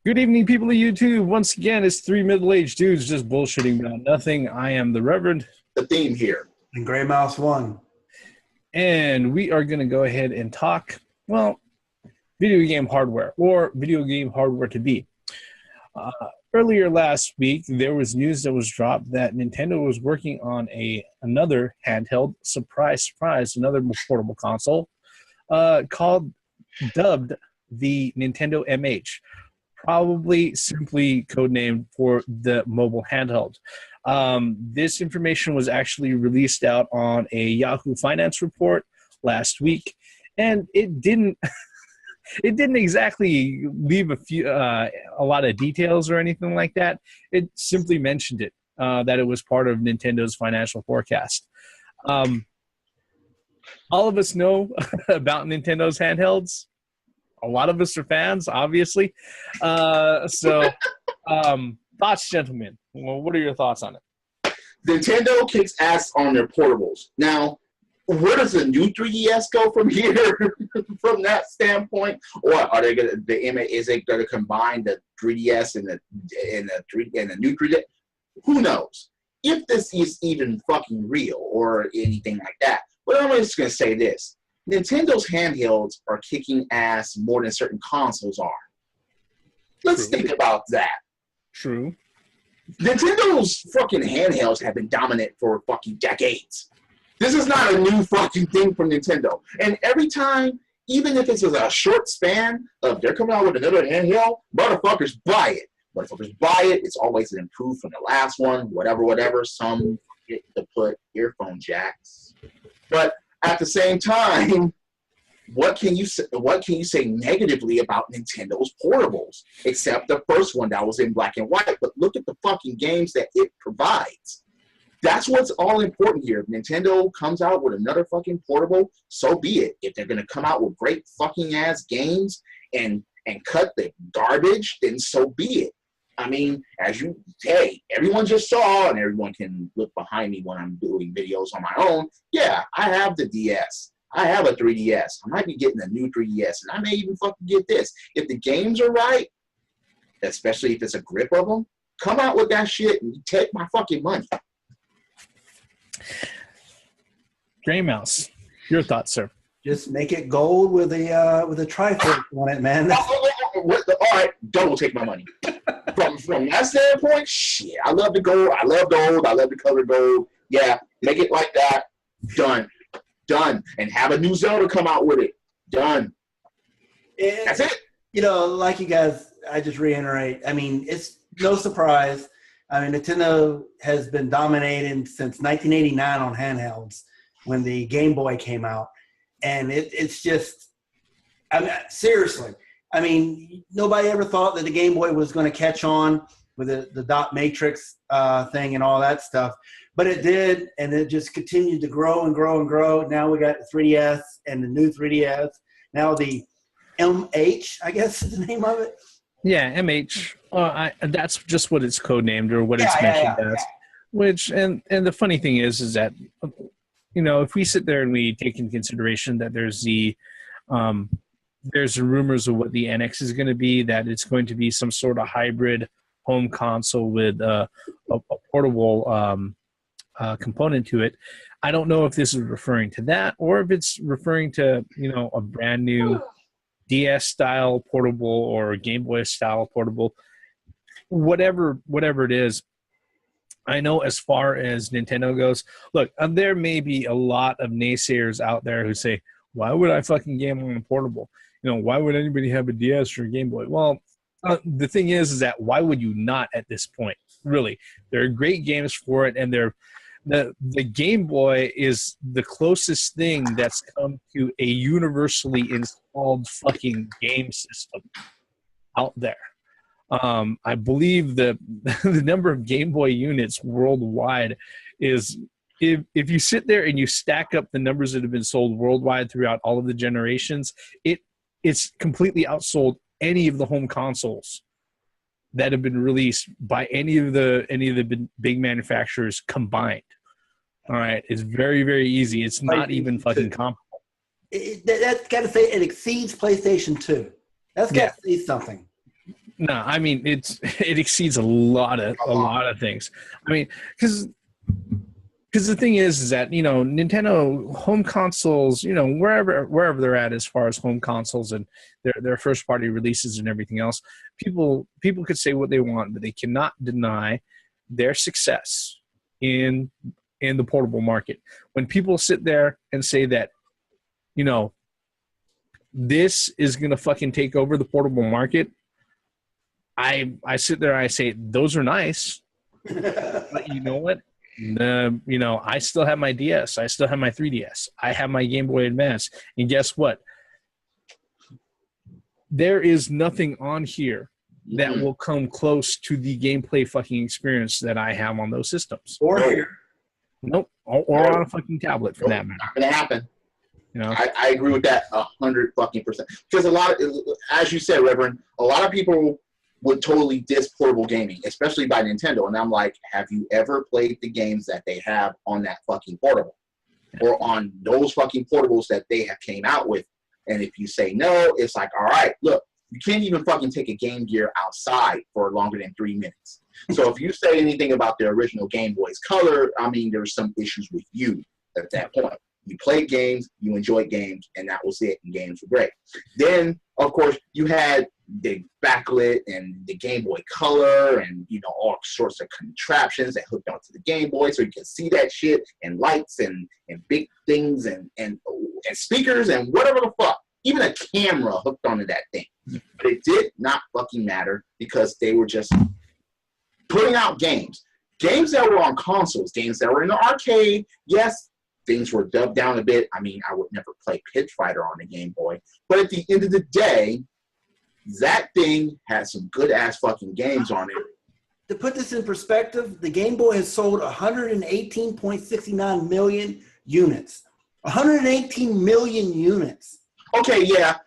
Good evening, people of YouTube. Once again, it's three middle-aged dudes just bullshitting about nothing. I am the Reverend. The theme here. And Gray Mouse 1. And we are going to go ahead and talk, well, video game hardware, or video game hardware to be. Earlier last week, there was news that was dropped that Nintendo was working on another handheld, surprise, another portable console, dubbed the Nintendo MH. Probably simply codenamed for the mobile handheld. This information was actually released out on a Yahoo Finance report last week, and it didn't exactly leave a lot of details or anything like that. It simply mentioned it that it was part of Nintendo's financial forecast. All of us know about Nintendo's handhelds. A lot of us are fans, obviously. Thoughts, gentlemen. Well, what are your thoughts on it? Nintendo kicks ass on their portables. Now, where does the new 3DS go from here? From that standpoint, or are they going to is it going to combine the 3DS and the new 3DS? Who knows? If this is even fucking real or anything like that. But I'm just going to say this. Nintendo's handhelds are kicking ass more than certain consoles are. Let's think about that. True. Nintendo fucking handhelds have been dominant for fucking decades. This is not a new fucking thing from Nintendo. And every time, even if it's a short span of they're coming out with another handheld, motherfuckers buy it. Motherfuckers buy it. It's always an improvement from the last one, whatever. Some get to put earphone jacks. But at the same time, what can you say negatively about Nintendo's portables? Except the first one that was in black and white. But look at the fucking games that it provides. That's what's all important here. If Nintendo comes out with another fucking portable, so be it. If they're gonna come out with great fucking ass games and cut the garbage, then so be it. I mean, everyone just saw, and everyone can look behind me when I'm doing videos on my own. Yeah, I have the DS. I have a 3DS. I might be getting a new 3DS, and I may even fucking get this. If the games are right, especially if it's a grip of them, come out with that shit and take my fucking money. Gray Mouse, your thoughts, sir? Just make it gold with a trifold on it, man. All right, don't take my money. From that standpoint, shit, I love the gold. I love gold. I love the color gold. Yeah, make it like that. Done. And have a new Zelda come out with it. Done. That's it. You know, like you guys, I just reiterate. I mean, it's no surprise. I mean, Nintendo has been dominating since 1989 on handhelds when the Game Boy came out. And it's just, I mean, seriously. I mean, nobody ever thought that the Game Boy was going to catch on with the dot matrix thing and all that stuff. But it did, and it just continued to grow and grow and grow. Now we got the 3DS and the new 3DS. Now the MH, I guess is the name of it. Yeah, MH. That's just what it's codenamed or what it's mentioned as. Which, and the funny thing is that, you know, if we sit there and we take into consideration that there's rumors of what the NX is going to be, that it's going to be some sort of hybrid home console with a portable component to it. I don't know if this is referring to that or if it's referring to, you know, a brand new DS-style portable or Game Boy-style portable. Whatever it is, I know as far as Nintendo goes, look, there may be a lot of naysayers out there who say, why would I fucking game on a portable? You know, why would anybody have a DS or a Game Boy? Well, the thing is that why would you not at this point? Really, there are great games for it, and the Game Boy is the closest thing that's come to a universally installed fucking game system out there. I believe the number of Game Boy units worldwide is, if you sit there and you stack up the numbers that have been sold worldwide throughout all of the generations, it's completely outsold any of the home consoles that have been released by any of the big manufacturers combined. All right, it's very, very easy. It's not even fucking comparable. That's got to say it exceeds PlayStation 2. That's got to say something. No, I mean it exceeds a lot of things. I mean, because the thing is that Nintendo home consoles, wherever they're at as far as home consoles and their first party releases and everything else, people could say what they want, but they cannot deny their success in the portable market. When people sit there and say that, this is gonna fucking take over the portable market, I sit there, I say, those are nice, but you know what? I still have my DS. I still have my 3DS. I have my Game Boy Advance. And guess what? There is nothing on here that will come close to the gameplay fucking experience that I have on those systems. Or here. Nope. Or on a fucking tablet for that matter. Not gonna happen. I agree with that 100% because as you said, Reverend, a lot of people would totally diss portable gaming, especially by Nintendo. And I'm like, have you ever played the games that they have on that fucking portable or on those fucking portables that they have came out with? And if you say no, it's like, all right, look, you can't even fucking take a Game Gear outside for longer than 3 minutes. So if you say anything about the original Game Boy's Color, I mean, there's some issues with you at that point. You played games, you enjoyed games, and that was it, and games were great. Then, of course, you had the backlit and the Game Boy Color and, all sorts of contraptions that hooked onto the Game Boy so you can see that shit, and lights and big things and speakers and whatever the fuck. Even a camera hooked onto that thing. But it did not fucking matter because they were just putting out games. Games that were on consoles, games that were in the arcade, yes, things were dubbed down a bit. I mean, I would never play Pitch Fighter on the Game Boy. But at the end of the day, that thing had some good-ass fucking games on it. To put this in perspective, the Game Boy has sold 118.69 million units. 118 million units. Okay, yeah.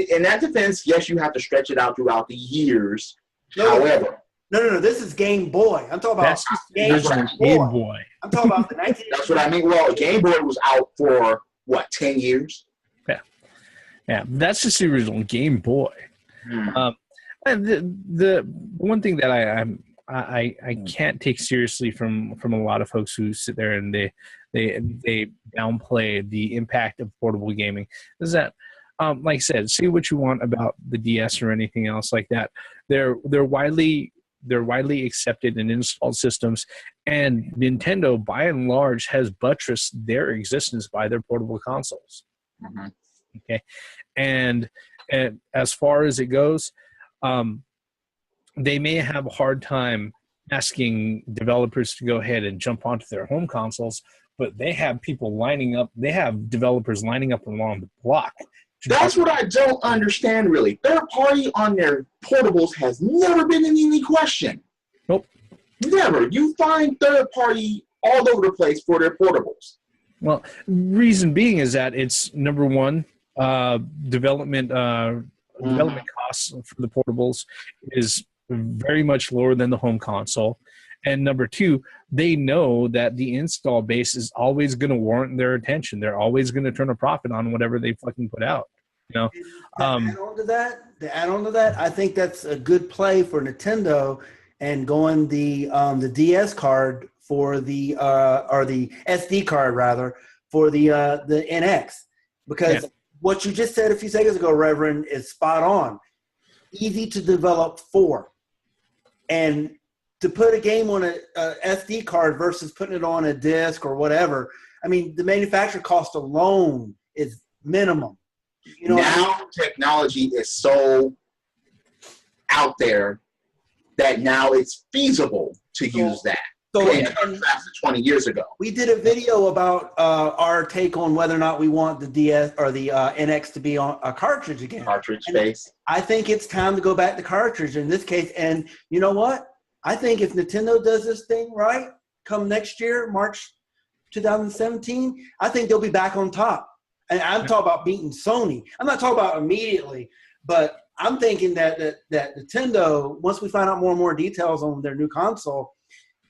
In that defense, yes, you have to stretch it out throughout the years. However... No. This is Game Boy. I'm talking about Game Boy. I'm talking about the 19. That's what I mean. Well, Game Boy was out for what, 10 years? Yeah. That's just the original Game Boy. And the one thing that I can't take seriously from a lot of folks who sit there and they downplay the impact of portable gaming is that. Like I said, say what you want about the DS or anything else like that. They're widely accepted in installed systems, and Nintendo, by and large, has buttressed their existence by their portable consoles. Mm-hmm. Okay, and as far as it goes, they may have a hard time asking developers to go ahead and jump onto their home consoles, but they have people lining up. They have developers lining up along the block. That's what I don't understand, really. Third party on their portables has never been in any question. Nope. Never. You find third party all over the place for their portables. Well, reason being is that it's, number one, development costs for the portables is very much lower than the home console. And number two, they know that the install base is always going to warrant their attention. They're always going to turn a profit on whatever they fucking put out. To add on to that, I think that's a good play for Nintendo and going the DS card for the or the SD card rather for the NX, because what you just said a few seconds ago, Reverend, is spot on. Easy to develop for, and to put a game on a SD card versus putting it on a disc or whatever, I mean, the manufacturer cost alone is minimum. Now technology is so out there that now it's feasible to use that. So in contrast to 20 years ago. We did a video about our take on whether or not we want the DS or the NX to be on a cartridge again. Cartridge space. I think it's time to go back to cartridge in this case. And you know what? I think if Nintendo does this thing right, come next year, March 2017, I think they'll be back on top. And I'm talking about beating Sony. I'm not talking about immediately, but I'm thinking that Nintendo, once we find out more and more details on their new console,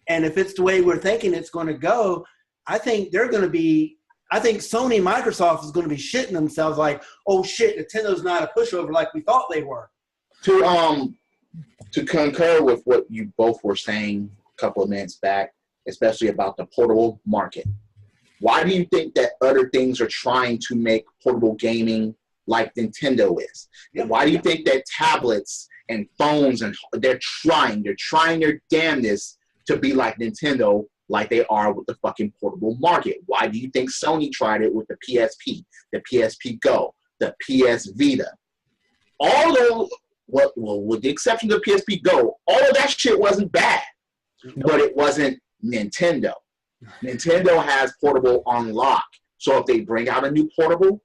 and if it's the way we're thinking it's going to go, I think they're going to be – I think Sony and Microsoft is going to be shitting themselves like, oh, shit, Nintendo's not a pushover like we thought they were. To to concur with what you both were saying a couple of minutes back, especially about the portable market. Why do you think that other things are trying to make portable gaming like Nintendo is? And why do you think that tablets and phones and they're trying their damnedest to be like Nintendo, like they are with the fucking portable market? Why do you think Sony tried it with the PSP, the PSP Go, the PS Vita? All those, well, with the exception of the PSP Go, all of that shit wasn't bad, but it wasn't Nintendo. Nintendo has portable on lock. So if they bring out a new portable,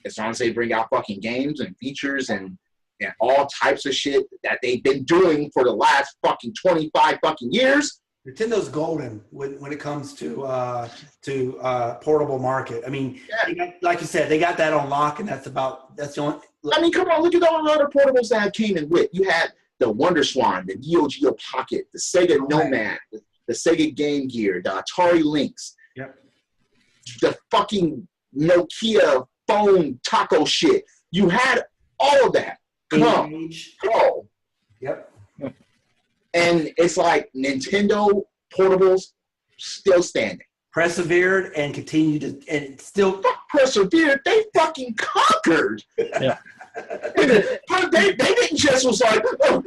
as long as they bring out fucking games and features and all types of shit that they've been doing for the last fucking 25 fucking years. Nintendo golden when it comes to portable market. I mean, like you said, they got that on lock, and that's the only. I mean, come on, look at all the other portables that came in with. You had the Wonder Swan, the Neo Geo Pocket, the Sega Nomad, the Sega Game Gear, the Atari Lynx, the fucking Nokia phone taco shit. You had all of that. Go. Yep. And it's like Nintendo portables still standing. Persevered and continued to, and still persevered. They fucking conquered. Yeah. they didn't just was like, oh,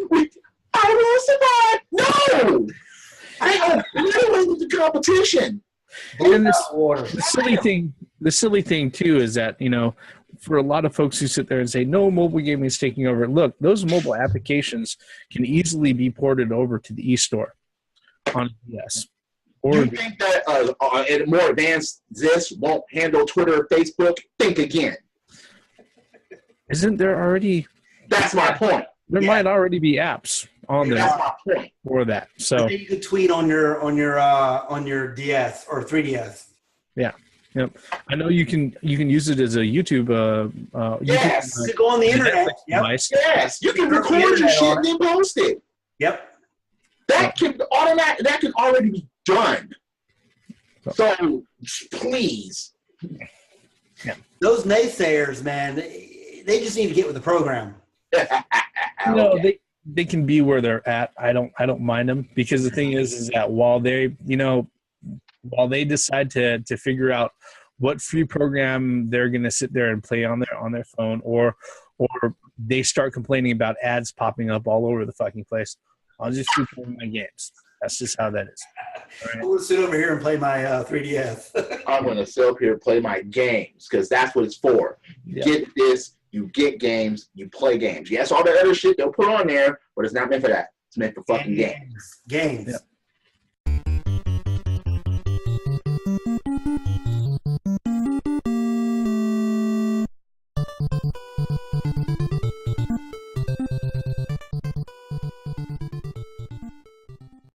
I will survive. No. They literally the competition. And the silly thing too is that, you know, for a lot of folks who sit there and say, no, mobile gaming is taking over. Look, those mobile applications can easily be ported over to the eStore on DS. Or you think that a more advanced this won't handle Twitter or Facebook? Think again. Isn't there already? That's my point. There might already be apps on there. That's my point. For that. So you could tweet on your DS or 3DS. Yeah. Yep. I know you can use it as a YouTube. Yes. You go on the internet. Device. Yes. You can record your shit and then post it. Yep. That can already be done. So please. Yeah. Those naysayers, man, they just need to get with the program. No, they can be where they're at. I don't mind them, because the thing is that while they decide to figure out what free program they're going to sit there and play on their phone, or they start complaining about ads popping up all over the fucking place, I'll just keep playing my games. That's just how that is. Right. I'm going to sit over here and play my 3DS. I'm going to sit up here and play my games, because that's what it's for. You get this, you get games, you play games. Yes, all the other shit they'll put on there, but it's not meant for that. It's meant for fucking games. Games. Yeah.